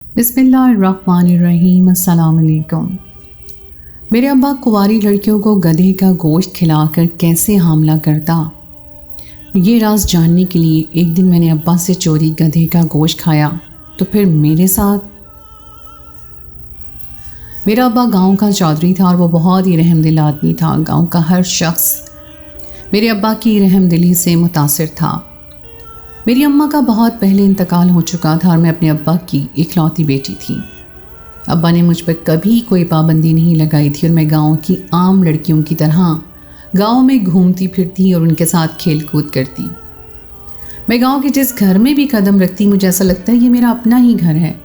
बिस्मिल्लाहिर्रहमानिर्रहीम। अस्सलाम वालेकुम। मेरे अब्बा कुंवारी लड़कियों को गधे का गोश्त खिलाकर कैसे हमला करता, ये राज जानने के लिए एक दिन मैंने अब्बा से चोरी गधे का गोश्त खाया। तो फिर मेरे साथ। मेरा अब्बा गांव का चौधरी था और वो बहुत ही रहमदिल आदमी था। गांव का हर शख्स मेरे अब्बा की रहमदिली से मुतासिर था। मेरी अम्मा का बहुत पहले इंतकाल हो चुका था और मैं अपने अब्बा की इकलौती बेटी थी। अब्बा ने मुझ पर कभी कोई पाबंदी नहीं लगाई थी और मैं गांव की आम लड़कियों की तरह गांव में घूमती फिरती और उनके साथ खेल कूद करती। मैं गांव के जिस घर में भी कदम रखती, मुझे ऐसा लगता है ये मेरा अपना ही घर है।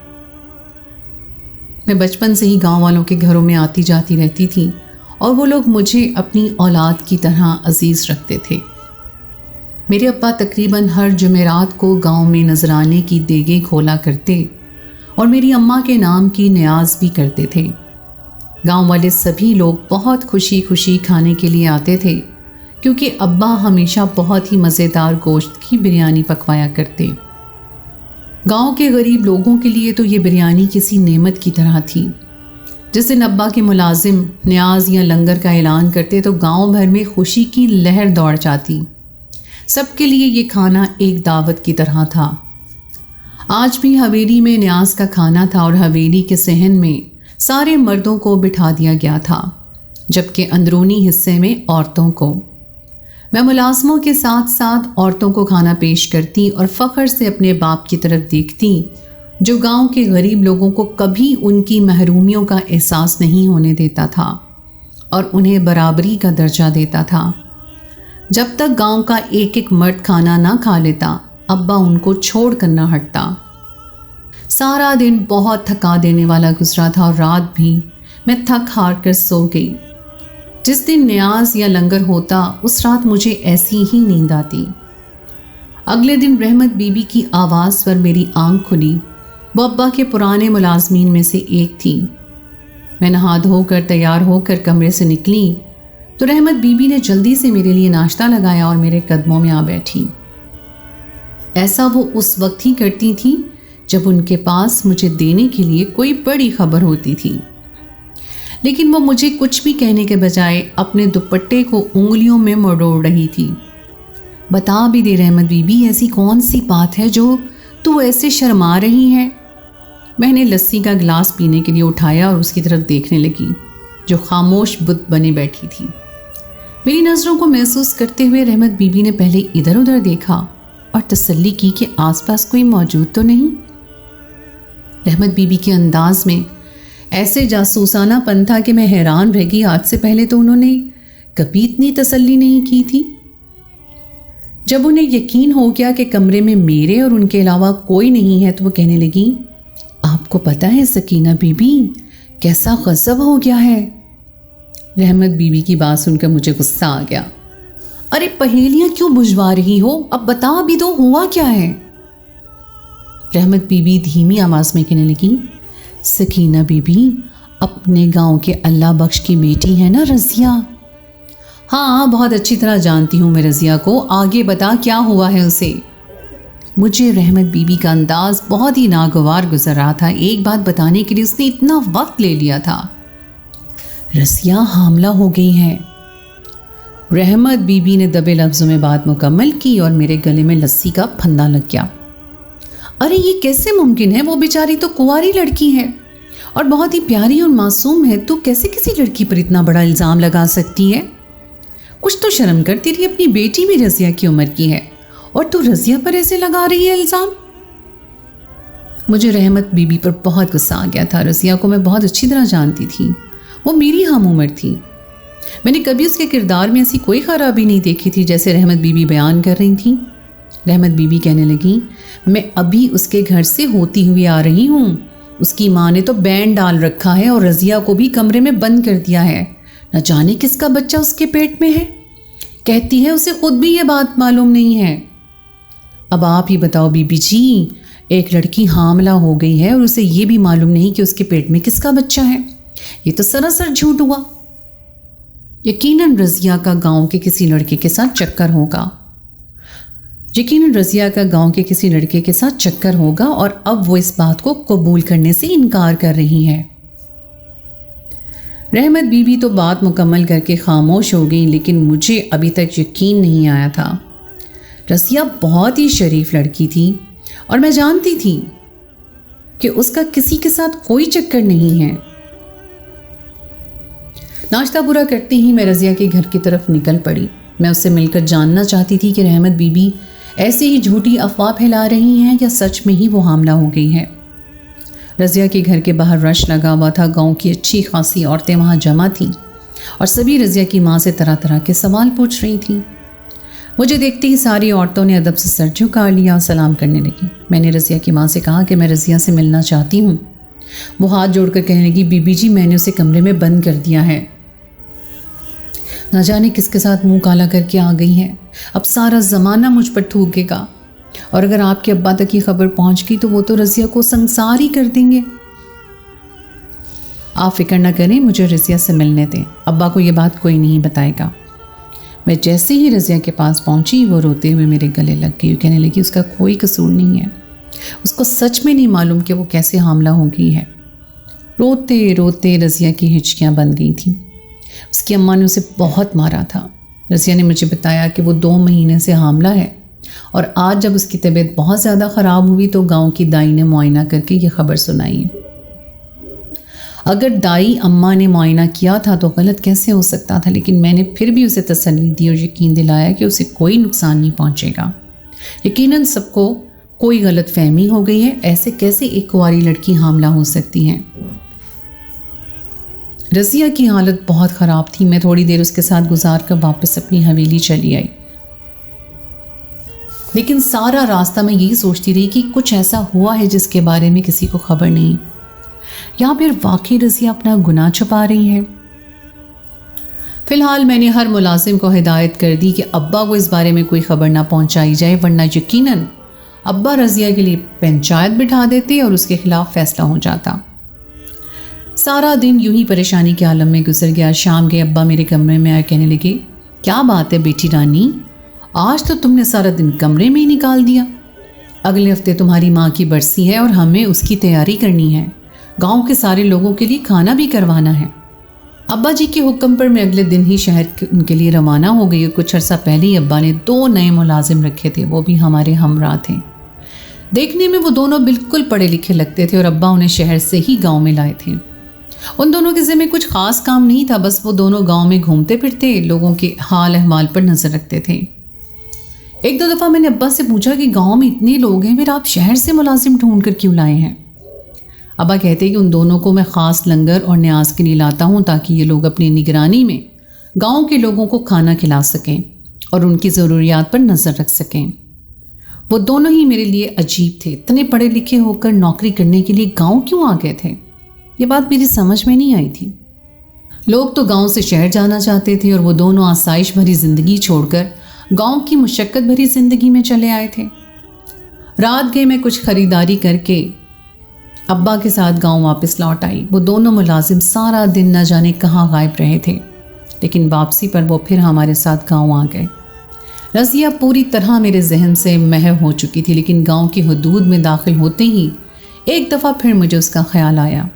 मैं बचपन से ही गांव वालों के घरों में आती जाती रहती थी और वो लोग मुझे अपनी औलाद की तरह अजीज रखते थे। मेरे अब्बा तकरीबन हर जुमेरात को गांव में नजराने की देगे खोला करते और मेरी अम्मा के नाम की न्याज भी करते थे। गांव वाले सभी लोग बहुत खुशी खुशी खाने के लिए आते थे क्योंकि अब्बा हमेशा बहुत ही मज़ेदार गोश्त की बिरयानी पकवाया करते। गांव के गरीब लोगों के लिए तो ये बिरयानी किसी नेमत की तरह थी। जिस दिन अब्बा के मुलाजिम न्याज या लंगर का ऐलान करते तो गांव भर में खुशी की लहर दौड़ जाती। सबके लिए ये खाना एक दावत की तरह था। आज भी हवेली में न्याज का खाना था और हवेली के सहन में सारे मर्दों को बिठा दिया गया था, जबकि अंदरूनी हिस्से में औरतों को। मैं मुलाजमों के साथ साथ औरतों को खाना पेश करती और फ़ख्र से अपने बाप की तरफ देखती, जो गांव के गरीब लोगों को कभी उनकी महरूमियों का एहसास नहीं होने देता था और उन्हें बराबरी का दर्जा देता था। जब तक गांव का एक एक मर्द खाना ना खा लेता, अब्बा उनको छोड़ कर ना हटता। सारा दिन बहुत थका देने वाला गुजरा था और रात भी मैं थक हार कर सो गई। जिस दिन न्याज या लंगर होता उस रात मुझे ऐसी ही नींद आती। अगले दिन रहमत बीबी की आवाज़ पर मेरी आंख खुली। वो अब्बा के पुराने मुलाजमीन में से एक थी। मैं नहा धोकर तैयार होकर कमरे से निकली तो रहमत बीबी ने जल्दी से मेरे लिए नाश्ता लगाया और मेरे कदमों में आ बैठी। ऐसा वो उस वक्त ही करती थी जब उनके पास मुझे देने के लिए कोई बड़ी खबर होती थी। लेकिन वो मुझे कुछ भी कहने के बजाय अपने दुपट्टे को उंगलियों में मरोड़ रही थी। बता भी दे रहमत बीबी, ऐसी कौन सी बात है जो तू ऐसे शर्मा रही है? मैंने लस्सी का गिलास पीने के लिए उठाया और उसकी तरफ देखने लगी, जो खामोश बुत बने बैठी थी। मेरी नज़रों को महसूस करते हुए रहमत बीबी ने पहले इधर उधर देखा और तसल्ली की कि आसपास कोई मौजूद तो नहीं। रहमत बीबी के अंदाज में ऐसे जासूसानापन था कि मैं हैरान रह गई। आज से पहले तो उन्होंने कभी इतनी तसल्ली नहीं की थी। जब उन्हें यकीन हो गया कि कमरे में मेरे और उनके अलावा कोई नहीं है तो वो कहने लगी, आपको पता है सकीना बीबी, कैसा गज़ब हो गया है। रहमत बीबी की बात सुनकर मुझे गुस्सा आ गया। अरे पहेलियां क्यों बुझवा रही हो, अब बता भी दो, हुआ क्या है? रहमत बीबी धीमी आवाज में कहने लगी, सकीना बीबी अपने गांव के अल्लाह बख्श की बेटी है ना रज़िया? हाँ, बहुत अच्छी तरह जानती हूँ मैं रज़िया को। आगे बता, क्या हुआ है उसे? मुझे रहमत बीबी का अंदाज बहुत ही नागवार गुजर रहा था। एक बात बताने के लिए उसने इतना वक्त ले लिया था। रज़िया हामला हो गई है। रहमत बीबी ने दबे लफ्ज़ों में बात मुकम्मल की और मेरे गले में लस्सी का फंदा लग गया। अरे ये कैसे मुमकिन है? वो बेचारी तो कुंवारी लड़की है और बहुत ही प्यारी और मासूम है। तू कैसे किसी लड़की पर इतना बड़ा इल्ज़ाम लगा सकती है? कुछ तो शर्म कर, तेरी अपनी बेटी भी रज़िया की उम्र की है और तू रज़िया पर ऐसे लगा रही है इल्ज़ाम। मुझे रहमत बीबी पर बहुत गुस्सा आ गया था। रज़िया को मैं बहुत अच्छी तरह जानती थी। वो मेरी हम उम्र थी। मैंने कभी उसके किरदार में ऐसी कोई खराबी नहीं देखी थी जैसे रहमत बीबी बयान कर रही थी। रहमत बीबी कहने लगी, मैं अभी उसके घर से होती हुई आ रही हूँ। उसकी माँ ने तो बैंड डाल रखा है और रज़िया को भी कमरे में बंद कर दिया है। न जाने किसका बच्चा उसके पेट में है। कहती है उसे खुद भी ये बात मालूम नहीं है। अब आप ही बताओ बीबी जी, एक लड़की हामला हो गई है और उसे ये भी मालूम नहीं कि उसके पेट में किसका बच्चा है। ये तो सरासर झूठ हुआ। यकीनन रज़िया का गांव के किसी लड़के के साथ चक्कर होगा। यकीनन रज़िया का गांव के किसी लड़के के साथ चक्कर होगा और अब वो इस बात को कबूल करने से इनकार कर रही है। रहमत बीबी तो बात मुकम्मल करके खामोश हो गई, लेकिन मुझे अभी तक यकीन नहीं आया था। रज़िया बहुत ही शरीफ लड़की थी और मैं जानती थी कि उसका किसी के साथ कोई चक्कर नहीं है। नाश्ता पूरा करते ही मैं रज़िया के घर की तरफ निकल पड़ी। मैं उससे मिलकर जानना चाहती थी कि रहमत बीबी ऐसे ही झूठी अफवाह फैला रही हैं या सच में ही वो हामला हो गई है। रज़िया के घर के बाहर रश लगा हुआ था। गांव की अच्छी खासी औरतें वहां जमा थीं और सभी रज़िया की माँ से तरह तरह के सवाल पूछ रही थीं। मुझे देखते ही सारी औरतों ने अदब से सर झुका लिया और सलाम करने लगी। मैंने रज़िया की माँ से कहा कि मैं रज़िया से मिलना चाहती हूँ। वो हाथ जोड़कर कहने लगी, बीबी जी मैंने उसे कमरे में बंद कर दिया है। न जाने किसके साथ मुंह काला करके आ गई है। अब सारा ज़माना मुझ पर थूकेगा और अगर आपके अब्बा तक ये खबर पहुंच गई तो वो तो रज़िया को संसार ही कर देंगे। आप फिक्र न करें, मुझे रज़िया से मिलने दें। अब्बा को ये बात कोई नहीं बताएगा। मैं जैसे ही रज़िया के पास पहुंची वो रोते हुए मेरे गले लग गई। कहने लगी उसका कोई कसूर नहीं है, उसको सच में नहीं मालूम कि वो कैसे हामला हो गई है। रोते रोते रज़िया की हिचकियाँ बंद गई थीं। उसकी अम्मा ने उसे बहुत मारा था। रज़िया ने मुझे बताया कि वो 2 महीने से हामला है और आज जब उसकी तबीयत बहुत ज़्यादा ख़राब हुई तो गांव की दाई ने मुआयना करके ये खबर सुनाई है। अगर दाई अम्मा ने मुआयना किया था तो गलत कैसे हो सकता था, लेकिन मैंने फिर भी उसे तसल्ली दी और यकीन दिलाया कि उसे कोई नुकसान नहीं पहुंचेगा। यकीनन सबको कोई गलत फहमी हो गई है। ऐसे कैसे एक कुंवारी लड़की हामला हो सकती है। रज़िया की हालत बहुत ख़राब थी। मैं थोड़ी देर उसके साथ गुजार कर वापस अपनी हवेली चली आई, लेकिन सारा रास्ता मैं यही सोचती रही कि कुछ ऐसा हुआ है जिसके बारे में किसी को खबर नहीं। या फिर वाकई रज़िया अपना गुनाह छुपा रही है। फिलहाल मैंने हर मुलाजिम को हिदायत कर दी कि अब्बा को इस बारे में कोई खबर ना पहुंचाई जाए, वरना यकीनन अब्बा रज़िया के लिए पंचायत बिठा देते और उसके खिलाफ फैसला हो जाता। सारा दिन यूं ही परेशानी के आलम में गुजर गया। शाम के अब्बा मेरे कमरे में आए, कहने लगे, क्या बात है बेटी रानी, आज तो तुमने सारा दिन कमरे में ही निकाल दिया। अगले हफ्ते तुम्हारी माँ की बरसी है और हमें उसकी तैयारी करनी है। गांव के सारे लोगों के लिए खाना भी करवाना है। अब्बा जी के हुक्म पर मैं अगले दिन ही शहर उनके लिए रवाना हो गई और कुछ अर्सा पहले ही अब्बा ने 2 नए मुलाजिम रखे थे, वो भी हमारे हमरा थे। देखने में वो दोनों बिल्कुल पढ़े लिखे लगते थे और अब्बा उन्हें शहर से ही गाँव में लाए थे। उन दोनों के ज़िम्मे कुछ ख़ास काम नहीं था, बस वो दोनों गांव में घूमते फिरते लोगों के हाल अहवाल पर नज़र रखते थे। 1-2 दफ़ा मैंने अब्बा से पूछा कि गांव में इतने लोग हैं, फिर आप शहर से मुलाजिम ढूंढ कर क्यों लाए हैं। अब्बा कहते कि उन दोनों को मैं ख़ास लंगर और न्याज के लिए लाता हूँ ताकि ये लोग अपनी निगरानी में गाँव के लोगों को खाना खिला सकें और उनकी ज़रूरियात पर नज़र रख सकें। वो दोनों ही मेरे लिए अजीब थे। इतने पढ़े लिखे होकर नौकरी करने के लिए गाँव क्यों आ गए थे, ये बात मेरी समझ में नहीं आई थी। लोग तो गांव से शहर जाना चाहते थे और वो दोनों आसाइश भरी ज़िंदगी छोड़कर गांव की मुशक्क़त भरी ज़िंदगी में चले आए थे। रात गए मैं कुछ ख़रीदारी करके अब्बा के साथ गांव वापस लौट आई। वो दोनों मुलाजिम सारा दिन न जाने कहाँ गायब रहे थे, लेकिन वापसी पर वो फिर हमारे साथ गाँव आ गए। रज़िया पूरी तरह मेरे जहन से महव हो चुकी थी, लेकिन गाँव की हदूद में दाखिल होते ही एक दफ़ा फिर मुझे उसका ख्याल आया।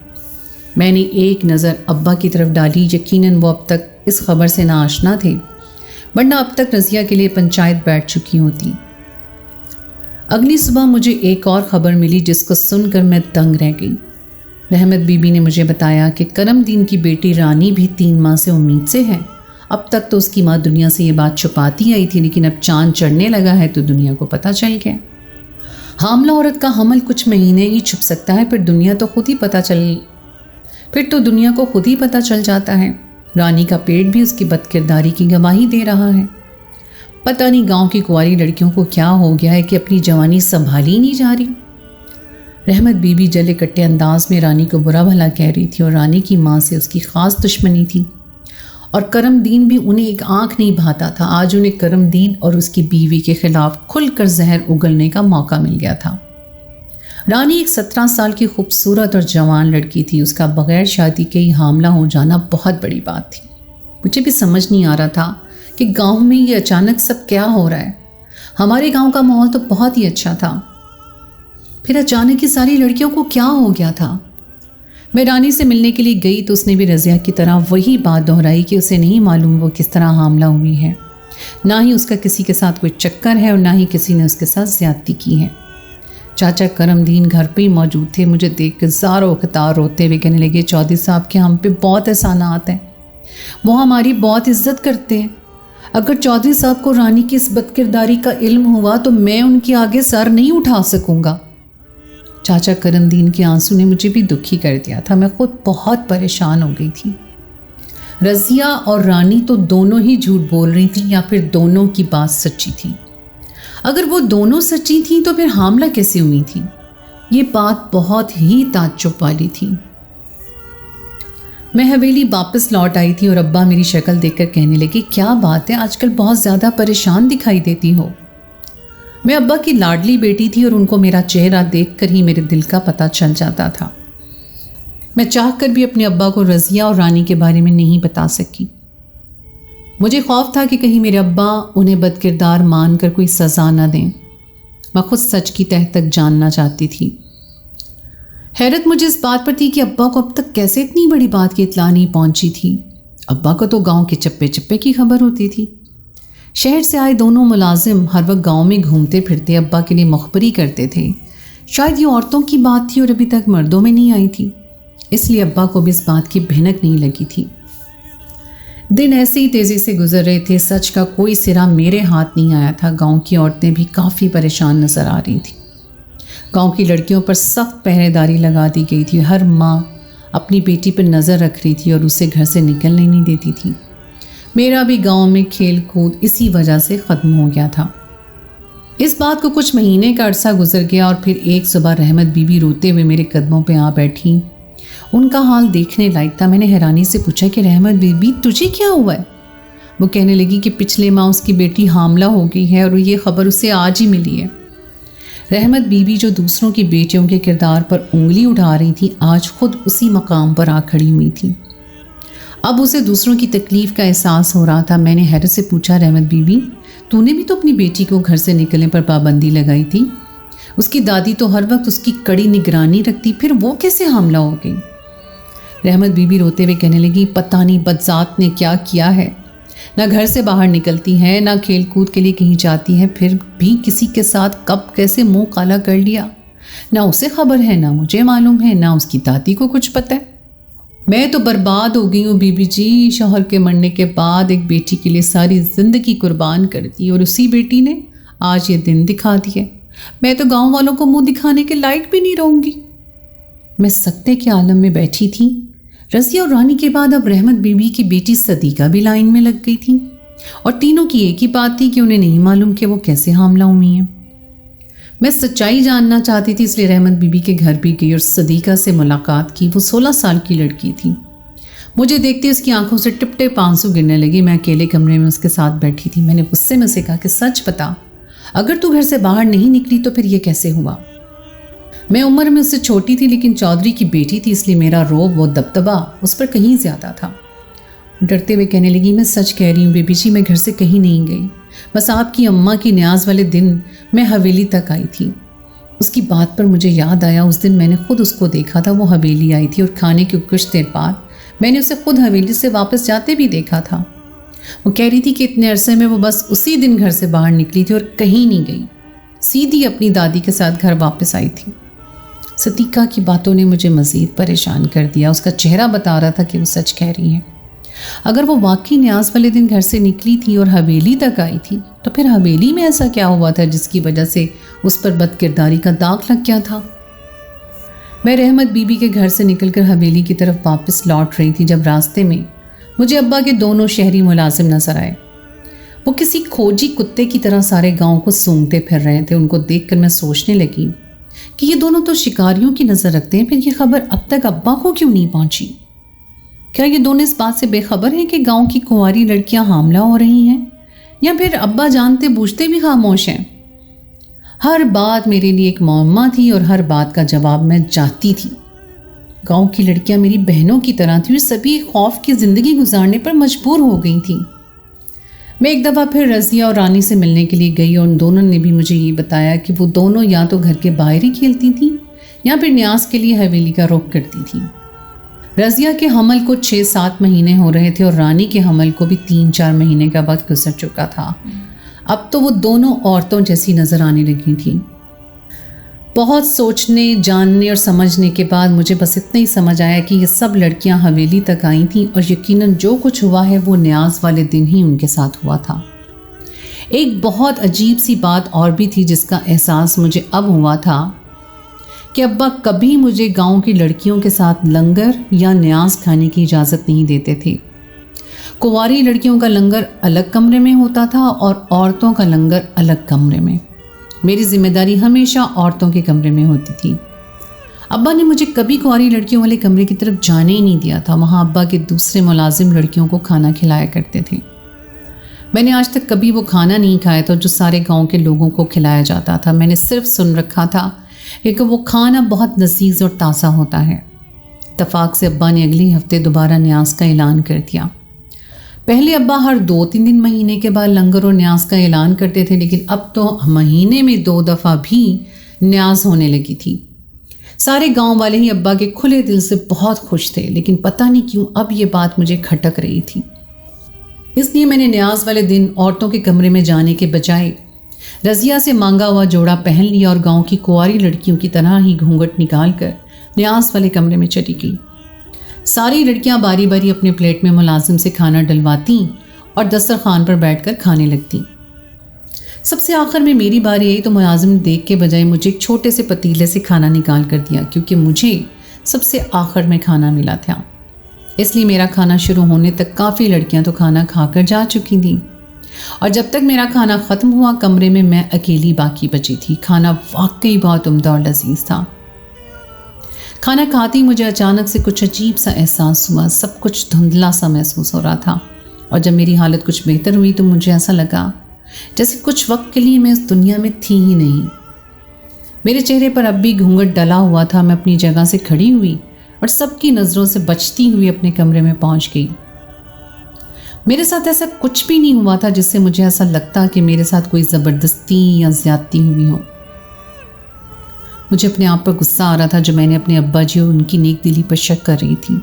मैंने एक नज़र अब्बा की तरफ डाली। यकीनन वो अब तक इस खबर से ना आशना थे, वरना अब तक रज़िया के लिए पंचायत बैठ चुकी होती। अगली सुबह मुझे एक और ख़बर मिली जिसको सुनकर मैं दंग रह गई। रहमत बीबी ने मुझे बताया कि करमदीन की बेटी रानी भी 3 माह से उम्मीद से है। अब तक तो उसकी माँ दुनिया से ये बात छुपाती आई थी, लेकिन अब चांद चढ़ने लगा है तो दुनिया को पता चल गया। हामला औरत का हमल कुछ महीने ही छुप सकता है, फिर तो दुनिया को खुद ही पता चल जाता है। रानी का पेट भी उसकी बदकिरदारी की गवाही दे रहा है। पता नहीं गांव की कुंवारी लड़कियों को क्या हो गया है कि अपनी जवानी संभाली नहीं जा रही। रहमत बीबी जले कट्टे अंदाज में रानी को बुरा भला कह रही थी और रानी की माँ से उसकी ख़ास दुश्मनी थी और करमदीन भी उन्हें एक आंख नहीं भाता था। आज उन्हें करमदीन और उसकी बीवी के खिलाफ खुलकर जहर उगलने का मौका मिल गया था। रानी एक 17 साल की खूबसूरत और जवान लड़की थी। उसका बगैर शादी के ही हामला हो जाना बहुत बड़ी बात थी। मुझे भी समझ नहीं आ रहा था कि गांव में ये अचानक सब क्या हो रहा है। हमारे गांव का माहौल तो बहुत ही अच्छा था। फिर अचानक ही सारी लड़कियों को क्या हो गया था? मैं रानी से मिलने के लिए गई तो उसने भी रज़िया की तरह वही बात दोहराई कि उसे नहीं मालूम वो किस तरह हामला हुई है, ना ही उसका किसी के साथ कोई चक्कर है और ना ही किसी ने उसके साथ ज्यादती की है। चाचा करमदीन घर पे ही मौजूद थे। मुझे देख कर ज़ारो कतार रोते हुए कहने लगे, चौधरी साहब के हम पे बहुत एहसानात हैं, वो हमारी बहुत इज्जत करते हैं। अगर चौधरी साहब को रानी की इस बदकिरदारी का इल्म हुआ तो मैं उनके आगे सर नहीं उठा सकूंगा। चाचा करमदीन के आंसू ने मुझे भी दुखी कर दिया था। मैं खुद बहुत परेशान हो गई थी। रज़िया और रानी तो दोनों ही झूठ बोल रही थी या फिर दोनों की बात सच्ची थी। अगर वो दोनों सच्ची थी तो फिर हामला कैसे हुई थी? ये बात बहुत ही ताज्जुब वाली थी। मैं हवेली वापस लौट आई थी और अब्बा मेरी शक्ल देखकर कहने लगे, क्या बात है, आजकल बहुत ज़्यादा परेशान दिखाई देती हो। मैं अब्बा की लाडली बेटी थी और उनको मेरा चेहरा देखकर ही मेरे दिल का पता चल जाता था। मैं चाहकर भी अपने अब्बा को रज़िया और रानी के बारे में नहीं बता सकी। मुझे खौफ था कि कहीं मेरे अब्बा उन्हें बदकिरदार मानकर कोई सज़ा न दें। मैं खुद सच की तह तक जानना चाहती थी। हैरत मुझे इस बात पर थी कि अब्बा को अब तक कैसे इतनी बड़ी बात की इत्तला नहीं पहुंची थी। अब्बा को तो गांव के चप्पे चप्पे की खबर होती थी। शहर से आए दोनों मुलाजिम हर वक्त गांव में घूमते फिरते अब्बा के लिए मुखबरी करते थे। शायद ये औरतों की बात थी और अभी तक मर्दों में नहीं आई थी, इसलिए अब्बा को भी इस बात की भनक नहीं लगी थी। दिन ऐसे ही तेज़ी से गुजर रहे थे। सच का कोई सिरा मेरे हाथ नहीं आया था। गांव की औरतें भी काफ़ी परेशान नजर आ रही थी। गांव की लड़कियों पर सख्त पहरेदारी लगा दी गई थी। हर माँ अपनी बेटी पर नज़र रख रही थी और उसे घर से निकलने नहीं देती थी। मेरा भी गांव में खेल कूद इसी वजह से ख़त्म हो गया था। इस बात को कुछ महीने का अरसा गुजर गया और फिर एक सुबह रहमत बीबी रोते हुए मेरे कदमों पे आ बैठी। उनका हाल देखने लायक था। मैंने हैरानी से पूछा कि रहमत बीबी तुझे क्या हुआ है? वो कहने लगी कि पिछले माह उसकी बेटी हामला हो गई है और ये खबर उसे आज ही मिली है। रहमत बीबी जो दूसरों की बेटियों के किरदार पर उंगली उठा रही थी, आज खुद उसी मकाम पर आ खड़ी हुई थी। अब उसे दूसरों की तकलीफ का एहसास हो रहा था। मैंने हैरत से पूछा, रहमत बीबी तूने भी तो अपनी बेटी को घर से निकलने पर पाबंदी लगाई थी। उसकी दादी तो हर वक्त उसकी कड़ी निगरानी रखती, फिर वो कैसे हामला हो गई? रहमत बीबी रोते हुए कहने लगी, पता नहीं बदजात ने क्या किया है, ना घर से बाहर निकलती है, ना खेल कूद के लिए कहीं जाती है, फिर भी किसी के साथ कब कैसे मुंह काला कर लिया, ना उसे खबर है, ना मुझे मालूम है, ना उसकी दादी को कुछ पता है। मैं तो बर्बाद हो गई हूँ बीबी जी। शौहर के मरने के बाद एक बेटी के लिए सारी जिंदगी कुर्बान कर दी और उसी बेटी ने आज ये दिन दिखा दिया। मैं तो गांव वालों को मुंह दिखाने के लायक भी नहीं रहूंगी। मैं सकते के आलम में बैठी थी। रज़िया और रानी के बाद अब रहमत बीबी की बेटी सदीका भी लाइन में लग गई थी और तीनों की एक ही बात थी कि उन्हें नहीं मालूम कि वो कैसे हामला हुई हैं। मैं सच्चाई जानना चाहती थी, इसलिए रहमत बीबी के घर भी गई और सदीका से मुलाकात की। वो 16 साल की लड़की थी। मुझे देखते उसकी आंखों से टिप टिप आंसू गिरने लगे। मैं अकेले कमरे में उसके साथ बैठी थी। मैंने गुस्से में से कहा कि सच बता, अगर तू घर से बाहर नहीं निकली तो फिर ये कैसे हुआ? मैं उम्र में उससे छोटी थी, लेकिन चौधरी की बेटी थी, इसलिए मेरा रोब व दबदबा उस पर कहीं ज़्यादा था। डरते हुए कहने लगी, मैं सच कह रही हूँ बेबी जी, मैं घर से कहीं नहीं गई। बस आपकी अम्मा की न्याज वाले दिन मैं हवेली तक आई थी। उसकी बात पर मुझे याद आया, उस दिन मैंने खुद उसको देखा था। वो हवेली आई थी और खाने के कुछ देर बाद मैंने उसे खुद हवेली से वापस जाते भी देखा था। वो कह रही थी कि इतने अरसे में वो बस उसी दिन घर से बाहर निकली थी और कहीं नहीं गई, सीधी अपनी दादी के साथ घर वापस आई थी। सदीका की बातों ने मुझे मज़ीद परेशान कर दिया। उसका चेहरा बता रहा था कि वो सच कह रही हैं। अगर वो वाकई न्याज वाले दिन घर से निकली थी और हवेली तक आई थी, तो फिर हवेली में ऐसा क्या हुआ था जिसकी वजह से उस पर बदकिरदारी का दाग लग गया था? मैं रहमत बीबी के घर से निकलकर हवेली की तरफ वापस लौट रही थी जब रास्ते में मुझे अब्बा के दोनों शहरी मुलाजिम नजर आए। वो किसी खोजी कुत्ते की तरह सारे गांव को सूंघते फिर रहे थे। उनको देखकर मैं सोचने लगी कि ये दोनों तो शिकारियों की नज़र रखते हैं, फिर ये खबर अब तक अब्बा को क्यों नहीं पहुंची? क्या ये दोनों इस बात से बेखबर हैं कि गांव की कुंवारी लड़कियां हामला हो रही हैं, या फिर अब्बा जानते बूझते भी खामोश हैं? हर बात मेरे लिए एक मुअम्मा थी और हर बात का जवाब मैं चाहती थी। गांव की लड़कियां मेरी बहनों की तरह थी और सभी खौफ की ज़िंदगी गुजारने पर मजबूर हो गई थी। میں ایک دفعہ پھر رضیہ اور رانی سے ملنے کے لیے گئی اور ان دونوں نے بھی مجھے یہ بتایا کہ وہ دونوں یا تو گھر کے باہر ہی کھیلتی تھیں یا پھر نیاز کے لیے حویلی کا رخ کرتی تھیں۔ رضیہ کے حمل کو 6-7 مہینے ہو رہے تھے اور رانی کے حمل کو بھی 3-4 مہینے کا وقت گزر چکا تھا۔ اب تو وہ دونوں عورتوں جیسی نظر آنے لگی تھیں۔ بہت سوچنے، جاننے اور سمجھنے کے بعد مجھے بس اتنا ہی سمجھ آیا کہ یہ سب لڑکیاں حویلی تک آئی تھیں اور یقیناً جو کچھ ہوا ہے وہ نیاز والے دن ہی ان کے ساتھ ہوا تھا۔ ایک بہت عجیب سی بات اور بھی تھی جس کا احساس مجھے اب ہوا تھا کہ ابا کبھی مجھے گاؤں کی لڑکیوں کے ساتھ لنگر یا نیاز کھانے کی اجازت نہیں دیتے تھے۔ کنواری لڑکیوں کا لنگر الگ کمرے میں ہوتا تھا اور عورتوں کا لنگر الگ کمرے میں۔ میری ذمہ داری ہمیشہ عورتوں کے کمرے میں ہوتی تھی۔ ابا نے مجھے کبھی کنواری لڑکیوں والے کمرے کی طرف جانے ہی نہیں دیا تھا۔ وہاں ابا کے دوسرے ملازم لڑکیوں کو کھانا کھلایا کرتے تھے۔ میں نے آج تک کبھی وہ کھانا نہیں کھایا تھا جو سارے گاؤں کے لوگوں کو کھلایا جاتا تھا۔ میں نے صرف سن رکھا تھا کہ وہ کھانا بہت لذیذ اور تازہ ہوتا ہے۔ اتفاق سے ابا نے اگلے ہفتے دوبارہ نیاز کا اعلان کر دیا۔ پہلے ابا ہر 2-3 مہینے کے بعد لنگر اور نیاز کا اعلان کرتے تھے، لیکن اب تو مہینے میں 2 دفعہ بھی نیاز ہونے لگی تھی۔ سارے گاؤں والے ہی ابا کے کھلے دل سے بہت خوش تھے، لیکن پتہ نہیں کیوں اب یہ بات مجھے کھٹک رہی تھی۔ اس لیے میں نے نیاز والے دن عورتوں کے کمرے میں جانے کے بجائے رضیہ سے مانگا ہوا جوڑا پہن لیا اور گاؤں کی کنواری لڑکیوں کی طرح ہی گھونگھٹ نکال کر نیاز والے کمرے میں چلی گئی۔ ساری لڑکیاں باری باری اپنے پلیٹ میں ملازم سے کھانا ڈلواتی اور دسترخوان پر بیٹھ کر کھانے لگتی۔ سب سے آخر میں میری باری آئی تو ملازم نے دیکھ کے بجائے مجھے ایک چھوٹے سے پتیلے سے کھانا نکال کر دیا، کیونکہ مجھے سب سے آخر میں کھانا ملا تھا۔ اس لیے میرا کھانا شروع ہونے تک کافی لڑکیاں تو کھانا کھا کر جا چکی تھیں، اور جب تک میرا کھانا ختم ہوا کمرے میں میں اکیلی باقی بچی تھی۔ کھانا واقعی بہت عمدہ اور لذیذ تھا۔ کھانا کھاتی مجھے اچانک سے کچھ عجیب سا احساس ہوا، سب کچھ دھندلا سا محسوس ہو رہا تھا، اور جب میری حالت کچھ بہتر ہوئی تو مجھے ایسا لگا جیسے کچھ وقت کے لیے میں اس دنیا میں تھی ہی نہیں۔ میرے چہرے پر اب بھی گھونگھٹ ڈلا ہوا تھا۔ میں اپنی جگہ سے کھڑی ہوئی اور سب کی نظروں سے بچتی ہوئی اپنے کمرے میں پہنچ گئی۔ میرے ساتھ ایسا کچھ بھی نہیں ہوا تھا جس سے مجھے ایسا لگتا کہ میرے ساتھ کوئی زبردستی یا زیادتی ہوئی ہو۔ مجھے اپنے آپ پر غصہ آ رہا تھا جو میں نے اپنے ابا جی اور ان کی نیک دلی پر شک کر رہی تھی۔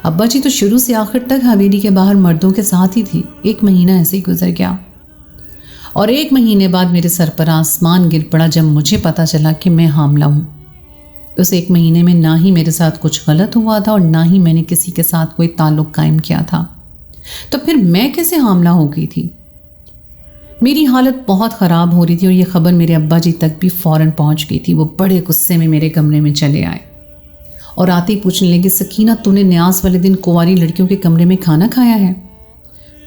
ابا جی تو شروع سے آخر تک حویلی کے باہر مردوں کے ساتھ ہی تھے۔ 1 مہینہ ایسے ہی گزر گیا، اور 1 مہینے بعد میرے سر پر آسمان گر پڑا جب مجھے پتا چلا کہ میں حاملہ ہوں۔ اس 1 مہینے میں نہ ہی میرے ساتھ کچھ غلط ہوا تھا اور نہ ہی میں نے کسی کے ساتھ کوئی تعلق قائم کیا تھا، تو پھر میں کیسے حاملہ ہو گئی تھی؟ میری حالت بہت خراب ہو رہی تھی اور یہ خبر میرے ابا جی تک بھی فوراً پہنچ گئی تھی۔ وہ بڑے غصے میں میرے کمرے میں چلے آئے اور آتے ہی پوچھنے لگے، سکینہ تو نے نیاز والے دن کنواری لڑکیوں کے کمرے میں کھانا کھایا ہے؟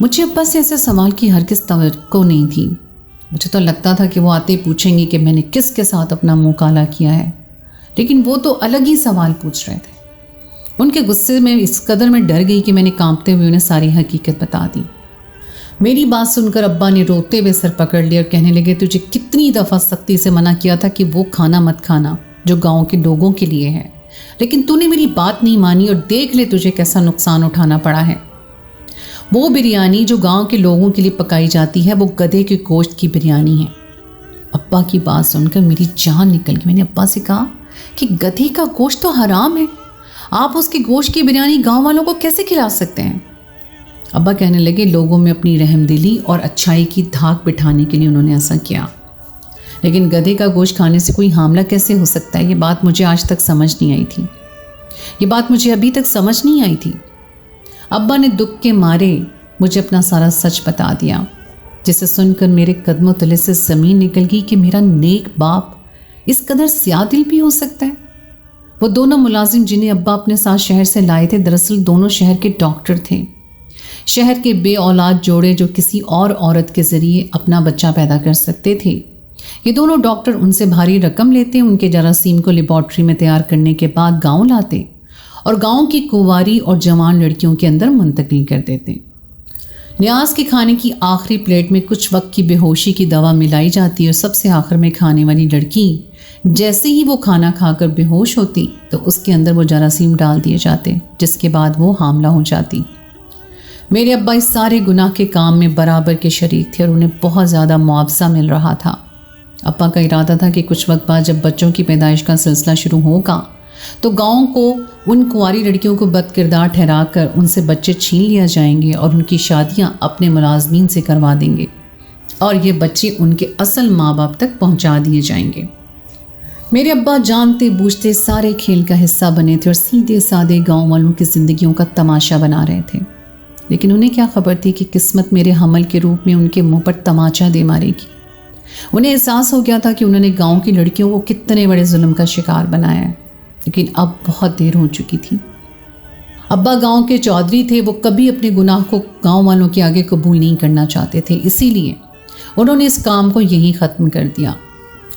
مجھے ابا سے ایسے سوال کی ہرگز توقع نہیں تھی۔ مجھے تو لگتا تھا کہ وہ آتے ہی پوچھیں گے کہ میں نے کس کے ساتھ اپنا منہ کالا کیا ہے، لیکن وہ تو الگ ہی سوال پوچھ رہے تھے۔ ان کے غصے میں اس قدر میں ڈر گئی کہ میں نے کانپتے ہوئے انہیں ساری حقیقت بتا دی۔ میری بات سن کر ابا نے روتے ہوئے سر پکڑ لیا اور کہنے لگے، تجھے کتنی دفعہ سختی سے منع کیا تھا کہ وہ کھانا مت کھانا جو گاؤں کے لوگوں کے لیے ہے، لیکن تو نے میری بات نہیں مانی، اور دیکھ لے تجھے کیسا نقصان اٹھانا پڑا ہے۔ وہ بریانی جو گاؤں کے لوگوں کے لیے پکائی جاتی ہے وہ گدھے کے گوشت کی بریانی ہے۔ ابا کی بات سن کر میری جان نکل گئی۔ میں نے ابا سے کہا کہ گدھے کا گوشت تو حرام ہے، آپ اس کے گوشت کی بریانی گاؤں والوں کو کیسے کھلا سکتے ہیں؟ ابا کہنے لگے، لوگوں میں اپنی رحم دلی اور اچھائی کی دھاک بٹھانے کے لیے انہوں نے ایسا کیا، لیکن گدھے کا گوشت کھانے سے کوئی حاملہ کیسے ہو سکتا ہے؟ یہ بات مجھے آج تک سمجھ نہیں آئی تھی، یہ بات مجھے ابھی تک سمجھ نہیں آئی تھی۔ ابا نے دکھ کے مارے مجھے اپنا سارا سچ بتا دیا، جسے سن کر میرے قدموں تلے سے زمین نکل گئی کہ میرا نیک باپ اس قدر سیاہ دل بھی ہو سکتا ہے۔ وہ دونوں ملازم جنہیں ابا اپنے ساتھ شہر سے لائے تھے، دراصل دونوں شہر کے ڈاکٹر تھے، شہر کے بے اولاد جوڑے جو کسی اور عورت کے ذریعے اپنا بچہ پیدا کر سکتے تھے۔ یہ دونوں ڈاکٹر ان سے بھاری رقم لیتے، ان کے جراثیم کو لیبارٹری میں تیار کرنے کے بعد گاؤں لاتے اور گاؤں کی کنواری اور جوان لڑکیوں کے اندر منتقل کر دیتے۔ نیاز کے کھانے کی آخری پلیٹ میں کچھ وقت کی بے ہوشی کی دوا ملائی جاتی اور سب سے آخر میں کھانے والی لڑکی جیسے ہی وہ کھانا کھا کر بے ہوش ہوتی تو اس کے اندر وہ جراثیم ڈال دیے جاتے، جس کے بعد وہ حاملہ ہو جاتی۔ मेरे अब्बा इस सारे गुनाह के काम में बराबर के शरीक थे और उन्हें बहुत ज़्यादा मुआवजा मिल रहा था। अब्बा का इरादा था कि कुछ वक्त बाद जब बच्चों की पैदाइश का सिलसिला शुरू होगा तो गांव को उन कुंवारी लड़कियों को बदकिरदार ठहरा कर उनसे बच्चे छीन लिया जाएंगे और उनकी शादियां अपने मुलाजमीन से करवा देंगे और ये बच्चे उनके असल माँ बाप तक पहुंचा दिए जाएंगे। मेरे अब्बा जानते बूझते सारे खेल का हिस्सा बने थे और सीधे सादे गांव वालों की ज़िंदगियों का तमाशा बना रहे थे, लेकिन उन्हें क्या खबर थी कि किस्मत मेरे हमल के रूप में उनके मुंह पर तमाचा दे मारेगी। उन्हें एहसास हो गया था कि उन्होंने गांव की लड़कियों को कितने बड़े जुल्म का शिकार बनाया है, लेकिन अब बहुत देर हो चुकी थी। अब्बा गांव के चौधरी थे, वो कभी अपने गुनाह को गांव वालों के आगे कबूल नहीं करना चाहते थे, इसीलिए उन्होंने इस काम को यहीं ख़त्म कर दिया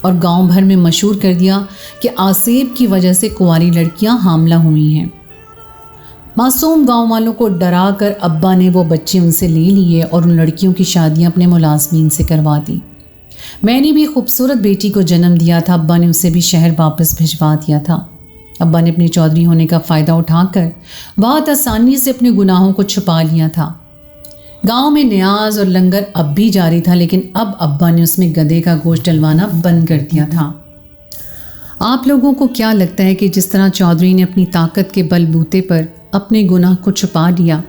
और गांव भर में मशहूर कर दिया कि आसेब की वजह से कुंवारी लड़कियां हामला हुई हैं। मासूम गांव वालों को डरा कर अब्बा ने वो बच्चे उनसे ले लिए और उन लड़कियों की शादियां अपने मुलाजमीन से करवा दी। मैंने भी खूबसूरत बेटी को जन्म दिया था, अब्बा ने उसे भी शहर वापस भिजवा दिया था। अब्बा ने अपने चौधरी होने का फ़ायदा उठाकर बहुत आसानी से अपने गुनाहों को छुपा लिया था। गांव में न्याज और लंगर अब भी जारी था, लेकिन अब अब्बा ने उसमें गधे का गोश्त डलवाना बंद कर दिया था। आप लोगों को क्या लगता है कि जिस तरह चौधरी ने अपनी ताकत के बलबूते पर अपने गुनाह को छुपा लिया,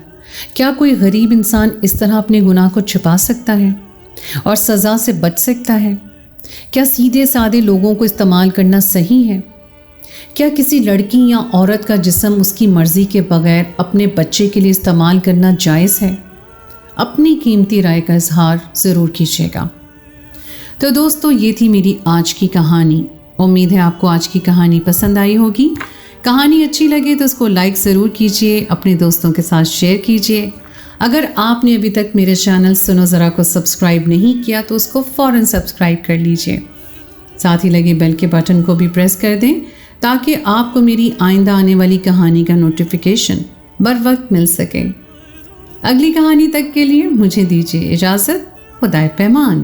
क्या कोई गरीब इंसान इस तरह अपने गुनाह को छुपा सकता है और सज़ा से बच सकता है? क्या सीधे सादे लोगों को इस्तेमाल करना सही है? क्या किसी लड़की या औरत का जिस्म उसकी मर्ज़ी के बगैर अपने बच्चे के लिए इस्तेमाल करना जायज़ है? अपनी कीमती राय का इजहार ज़रूर कीजिएगा। तो दोस्तों, ये थी मेरी आज की कहानी। उम्मीद है आपको आज की कहानी पसंद आई होगी। कहानी अच्छी लगे तो उसको लाइक ज़रूर कीजिए, अपने दोस्तों के साथ शेयर कीजिए। अगर आपने अभी तक मेरे चैनल सुनो ज़रा को सब्सक्राइब नहीं किया तो उसको फ़ौरन सब्सक्राइब कर लीजिए। साथ ही लगे बेल के बटन को भी प्रेस कर दें ताकि आपको मेरी आइंदा आने वाली कहानी का नोटिफिकेशन बर वक्त मिल सके। अगली कहानी तक के लिए मुझे दीजिए इजाज़त। खुदाए पैमान।